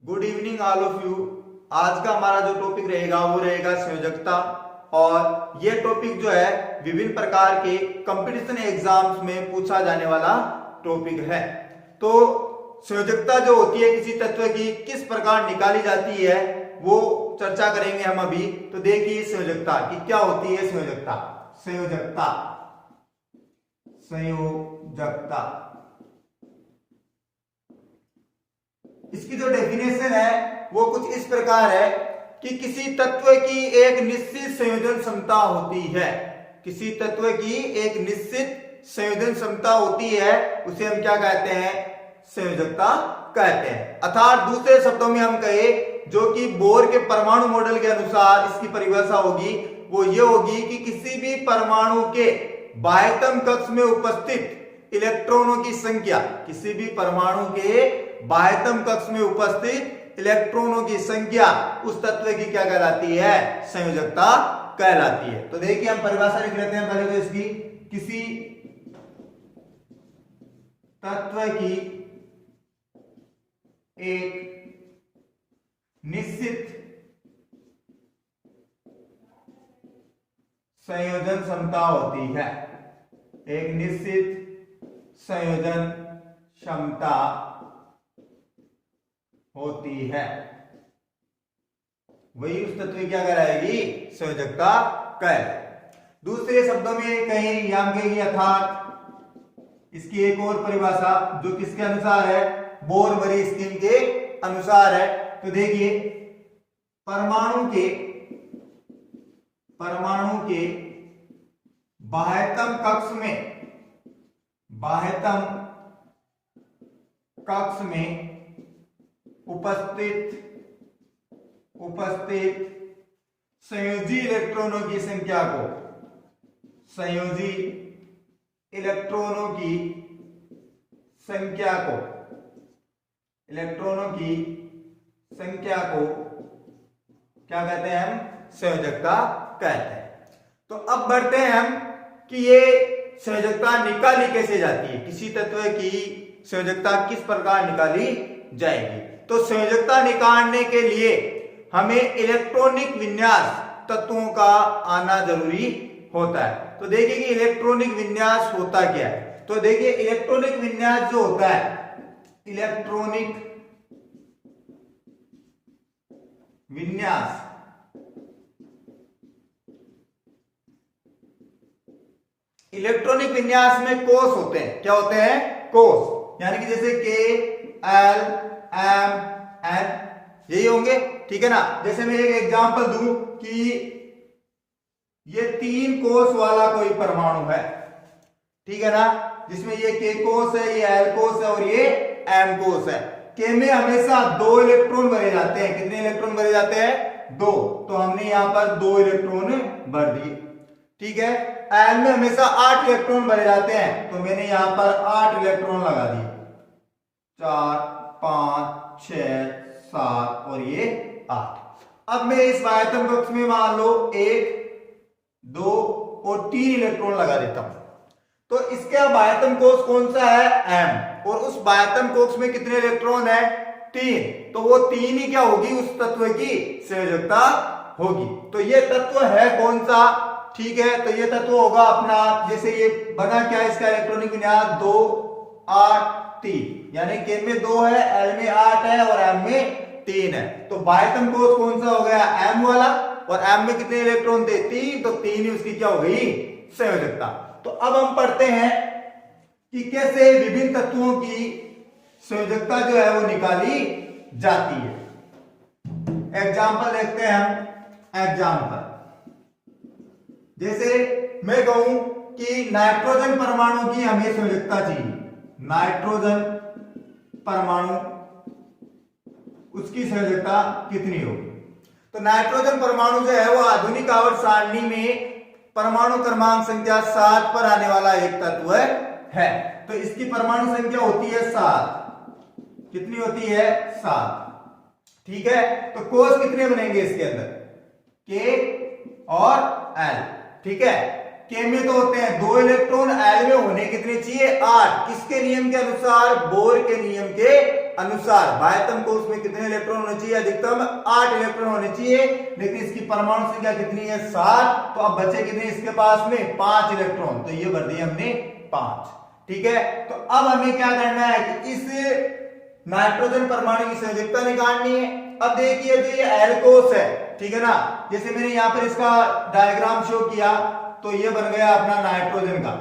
Good evening all of you. आज का हमारा जो टॉपिक रहेगा वो रहेगा संयोजकता। और ये टॉपिक जो है विभिन्न प्रकार के कंपटीशन एग्जाम्स में पूछा जाने वाला टॉपिक है। तो संयोजकता जो होती है किसी तत्व की किस प्रकार निकाली जाती है वो चर्चा करेंगे हम अभी। तो देखिए संयोजकता की क्या होती है। संयोजकता संयोजकता संयोजकता इसकी जो डेफिनेशन है वो कुछ इस प्रकार है कि किसी तत्व की एक निश्चित संयोजन क्षमता होती है। किसी तत्व की एक निश्चित संयोजन क्षमता होती है, उसे हम क्या कहते हैं? संयोजकता कहते हैं। अर्थात दूसरे शब्दों में हम कहे जो कि बोर के परमाणु मॉडल के अनुसार इसकी परिभाषा होगी वो ये होगी कि किसी भी परमाणु के बाह्यतम कक्ष में उपस्थित इलेक्ट्रॉनों की संख्या, किसी भी परमाणु के बाह्यतम कक्ष में उपस्थित इलेक्ट्रॉनों की संख्या उस तत्व की क्या कहलाती है? संयोजकता कहलाती है। तो देखिए हम परिभाषा लिख लेते हैं पहले तो इसकी। किसी तत्व की एक निश्चित संयोजन क्षमता होती है। एक निश्चित संयोजन क्षमता होती है, वही उस तत्व की क्या कहलाएगी? संयोजकता कहलाएगी। दूसरे शब्दों में कहें या कहेंगे अर्थात इसकी एक और परिभाषा जो किसके अनुसार है? बोर-मरी स्कीम के अनुसार है। तो देखिए परमाणु के बाह्यतम कक्ष में उपस्थित संयोजी इलेक्ट्रॉनों की संख्या को क्या कहते हैं? हम संयोजकता कहते हैं। तो अब बढ़ते हैं हम कि ये संयोजकता निकाली कैसे जाती है, किसी तत्व की संयोजकता किस प्रकार निकाली जाएगी। तो संयोजकता निकालने के लिए हमें इलेक्ट्रॉनिक विन्यास तत्वों का आना जरूरी होता है। तो देखिए कि इलेक्ट्रॉनिक विन्यास होता क्या है। तो देखिए इलेक्ट्रॉनिक विन्यास जो होता है, इलेक्ट्रॉनिक विन्यास में कोष होते हैं। क्या होते हैं? कोष। यानी कि जैसे K, L, M, N यही होंगे, ठीक है ना। जैसे मैं एक एग्जांपल दूं कि ये 3 कोष वाला कोई परमाणु है, ठीक है ना, जिसमें ये K कोष है, ये L कोष है और ये M कोष है। K में हमेशा 2 इलेक्ट्रॉन भरे जाते हैं। कितने इलेक्ट्रॉन भरे जाते हैं? 2। तो हमने यहां पर 2 इलेक्ट्रॉन भर दिए, ठीक है। L में हमेशा 8 इलेक्ट्रॉन भरे जाते हैं, तो मैंने यहां पर 8 इलेक्ट्रॉन लगा दिए। 4, 5, 6, 7 और ये 8। अब मैं इस बाह्यतम कक्ष में मान लो 1, 2 और 3 इलेक्ट्रॉन लगा देता हूं। तो इसका बाह्यतम कोष कौन सा है? M। और उस बाह्यतम कोष में कितने इलेक्ट्रॉन है? 3। तो वो 3 ही क्या होगी? उस तत्व की संयोजकता होगी। तो ये तत्व है कौन सा? ठीक है, तो ये तत्व होगा अपना, जैसे ये बना क्या इसका इलेक्ट्रॉनिक विन्यास? 2, 8, 3। यानी K में 2 है, L में 8 है और M में 3 है। तो बाह्यतम कोष कौन सा हो गया? M वाला। और M में कितने इलेक्ट्रॉन थे? 3। तो 3 ही उसकी क्या हो गई? संयोजकता। तो अब हम पढ़ते हैं कि कैसे विभिन्न तत्वों की संयोजकता जो है वो निकाली जाती है। एग्जाम्पल देखते हैं हम। एग्जाम्पल जैसे मैं कहूं कि नाइट्रोजन परमाणु की हमें संयोजकता चाहिए। नाइट्रोजन परमाणु, उसकी संयोजकता कितनी होगी? तो नाइट्रोजन परमाणु जो है वो आधुनिक आवर्त सारणी में परमाणु क्रमांक संख्या 7 पर आने वाला एक तत्व है। तो इसकी परमाणु संख्या होती है 7। कितनी होती है? 7, ठीक है। तो कोष कितने बनेंगे इसके अंदर? K और L, ठीक है। K में तो होते हैं 2 इलेक्ट्रॉन, L में होने कितने चाहिए? 8। किसके नियम के अनुसार? बोर के नियम के अनुसार बाह्यतम कोश में कितने इलेक्ट्रॉन होने चाहिए? अधिकतम 8 इलेक्ट्रॉन होने चाहिए, लेकिन इसकी परमाणु संख्या कितनी है? 7। तो अब बचे कितने इसके पास में? 5 इलेक्ट्रॉन। तो ये भर दिए हमने 5। ठीक है, तो अब हमें क्या करना है कि इस नाइट्रोजन परमाणु की संयोजकता निकालनी है। अब देखिए जो ये एल्कोस है, ठीक है ना, जैसे मैंने यहां पर इसका डायग्राम शो किया तो ये बन गया अपना नाइट्रोजन का।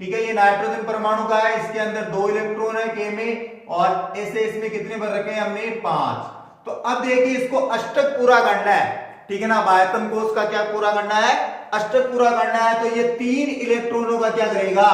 ठीक है, ये नाइट्रोजन परमाणु का है, इसके अंदर 2 इलेक्ट्रॉन है के में, और ऐसे इसमें कितने भर रखे हैं हमने? 5। तो अब देखिए इसको अष्टक पूरा करना है, ठीक है ना, बाह्यतम कोश का क्या पूरा करना है? अष्टक पूरा करना है। तो ये 3 इलेक्ट्रॉनों का क्या करेगा?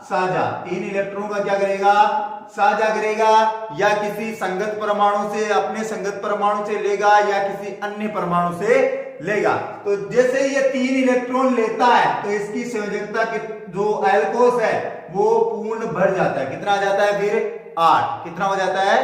साझा। 3 इलेक्ट्रॉनों का क्या करेगा? साझा करेगा, या किसी संगत परमाणु से, अपने संगत परमाणु से लेगा, या किसी अन्य परमाणु से लेगा। तो जैसे ये 3 इलेक्ट्रॉन लेता है तो इसकी संयोजकता जो एल्कोस है वो पूर्ण भर जाता है। कितना आ जाता है फिर? 8। कितना हो जाता है?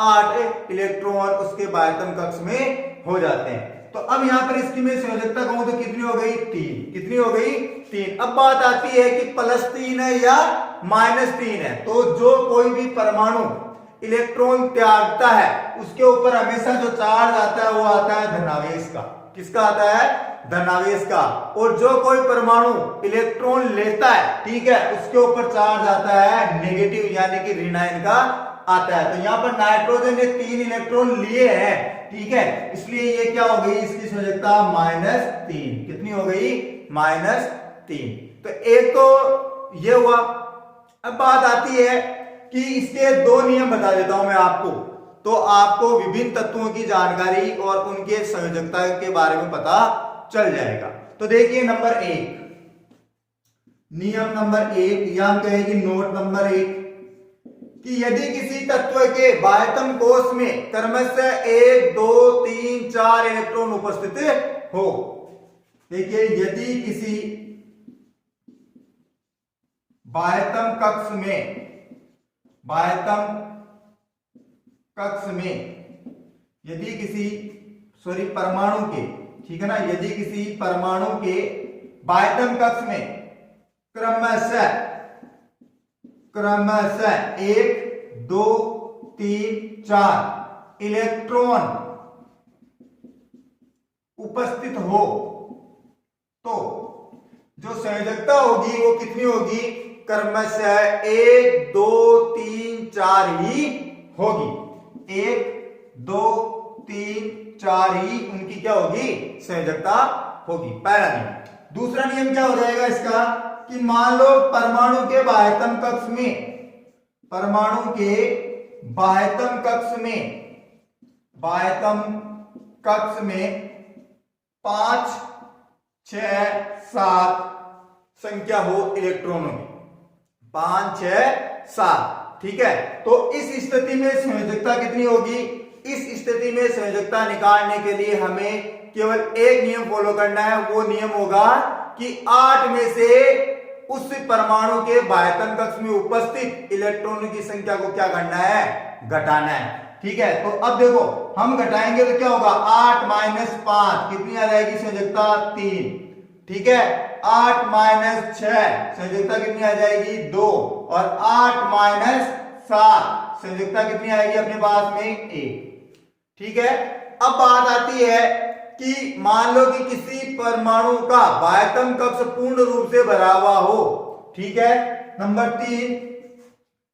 8 इलेक्ट्रॉन उसके बाह्यतम कक्ष में हो जाते हैं। तो अब यहां पर इसकी मैं संयोजकता कहूं तो कितनी हो गई? 3। कितनी हो गई? 3। अब बात आती है कि +3 है या -3 है। तो जो कोई भी परमाणु इलेक्ट्रॉन त्यागता है उसके ऊपर हमेशा जो चार्ज आता है वो आता है धनावेश का। किसका आता है? धनावेश का। और जो कोई परमाणु इलेक्ट्रॉन लेता है, ठीक है, उसके ऊपर चार्ज आता है नेगेटिव, यानी कि ऋणायन का आता है। तो यहां पर नाइट्रोजन ने 3 इलेक्ट्रॉन लिए हैं, ठीक है, इसलिए ये क्या हो गई? इसकी संयोजकता -3। कितनी हो गई? -3। तो एक तो ये हुआ। अब बात आती है कि इसके 2 नियम बता देता हूं मैं आपको, तो आपको विभिन्न तत्वों की जानकारी और उनके संयोजकता के बारे में पता चल जाएगा। तो देखिए नंबर 1, नियम नंबर 1, या हम कहेंगे नोट नंबर 1, कि यदि किसी तत्व के बाह्यतम कोश में क्रमशः 1, 2, 3, 4 इलेक्ट्रॉन उपस्थित हो। देखिए यदि किसी बाह्यतम कक्ष में यदि किसी परमाणु के, ठीक है ना, यदि किसी परमाणु के बाह्यतम कक्ष में क्रमशः 1, 2, 3, 4 इलेक्ट्रॉन उपस्थित हो तो जो संयोजकता होगी वो कितनी होगी? क्रमशः 1, 2, 3, 4 ही होगी। 1, 2, 3, 4 ही उनकी क्या होगी? संयोजकता होगी। पहला नियम। दूसरा नियम क्या हो जाएगा इसका? कि मान लो परमाणु के बाह्यतम कक्ष में 5, 6, 7 संख्या हो इलेक्ट्रॉनों की। 5, 6, 7, ठीक है। तो इस स्थिति में संयोजकता कितनी होगी? इस स्थिति में संयोजकता निकालने के लिए हमें केवल एक नियम फॉलो करना है। वो नियम होगा कि 8 में से उस परमाणु के बाह्यतम कक्ष में उपस्थित इलेक्ट्रॉनों की संख्या को क्या करना है? घटाना है। ठीक है, तो अब देखो हम घटाएंगे तो क्या होगा? 8 - 5 कितनी आ जाएगी संयोजकता? 3। ठीक है, 8 - 6 संयोजकता कितनी आ जाएगी? 2। और 8 - 7 संयोजकता कितनी आएगी अपने पास में? 1। ठीक है, अब बात आती है कि मान लो कि किसी परमाणु का बाह्यतम कक्ष पूर्ण रूप से भरा हुआ हो। ठीक है, नंबर 3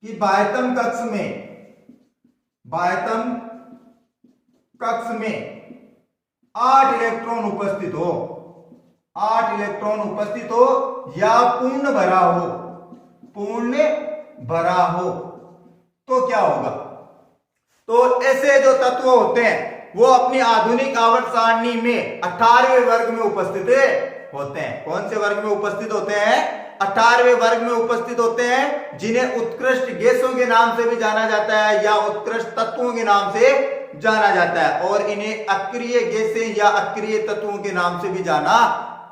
कि बाह्यतम कक्ष में 8 इलेक्ट्रॉन उपस्थित हो। 8 इलेक्ट्रॉन उपस्थित हो या पूर्ण भरा हो तो क्या होगा? तो ऐसे जो तत्व होते हैं वो अपनी आधुनिक आवर्त सारणी में 18वें वर्ग में उपस्थित होते हैं। कौन से वर्ग में उपस्थित होते हैं? 18वें वर्ग में उपस्थित होते हैं, जिन्हें उत्कृष्ट गैसों के नाम से भी जाना जाता है या उत्कृष्ट तत्वों के नाम से जाना जाता है, और इन्हें अक्रिय गैसें या अक्रिय तत्वों के नाम से भी जाना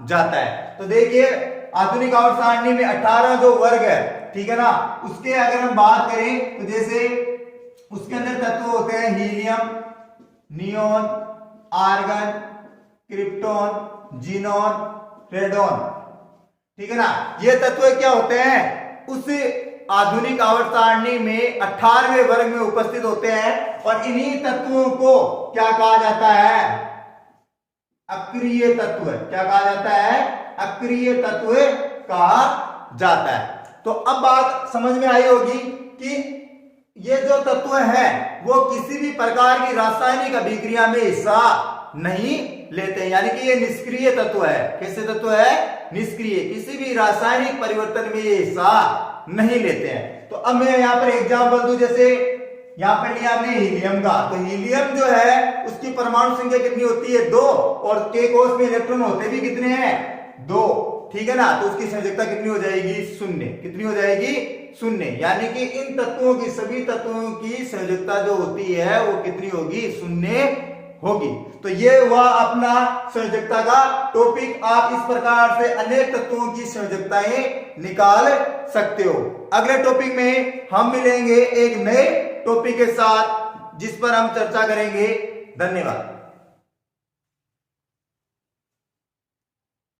जाता है। तो देखिए आधुनिक आवर्त सारणी में 18 जो वर्ग है, ठीक है ना, उसके अगर हम बात करें तो जैसे उसके अंदर तत्व होते हैं helium, neon, argon, krypton, xenon, radon. ठीक है ना, ये तत्व क्या होते हैं? उस आधुनिक आवर्त सारणी में 18वें वर्ग में उपस्थित होते हैं और इन्हीं तत्वों को क्या कहा जाता है? अक्रिय तत्व। क्या कहा जाता है? अक्रिय तत्व कहा जाता है। तो अब बात समझ में आई होगी कि ये जो तत्व है वो किसी भी प्रकार की रासायनिक अभिक्रिया में हिस्सा नहीं लेते हैं, यानी कि ये निष्क्रिय तत्व है। कैसे तत्व है? निष्क्रिय, किसी भी रासायनिक परिवर्तन में ये हिस्सा नहीं लेते हैं। तो अब मैं यहां पर एग्जांपल दूं, जैसे यहां पर लिया हमने हीलियम का, तो हीलियम जो है उसकी परमाणु संख्या कितनी होती है? 2, और के कोष में इलेक्ट्रॉन होते भी कितने हैं? 2, ठीक है ना। तो उसकी संयोजकता कितनी हो जाएगी? 0। कितनी हो जाएगी? 0। यानी कि इन तत्वों की, सभी तत्वों की संयोजकता जो होती है वो कितनी होगी? 0 होगी। तो ये हुआ अपना संयोजकता का टॉपिक। आप इस प्रकार से अनेक तत्वों की संयोजकताएं निकाल सकते हो। अगले टॉपिक में हम मिलेंगे एक नए टॉपिक के साथ जिस पर हम चर्चा करेंगे। धन्यवाद।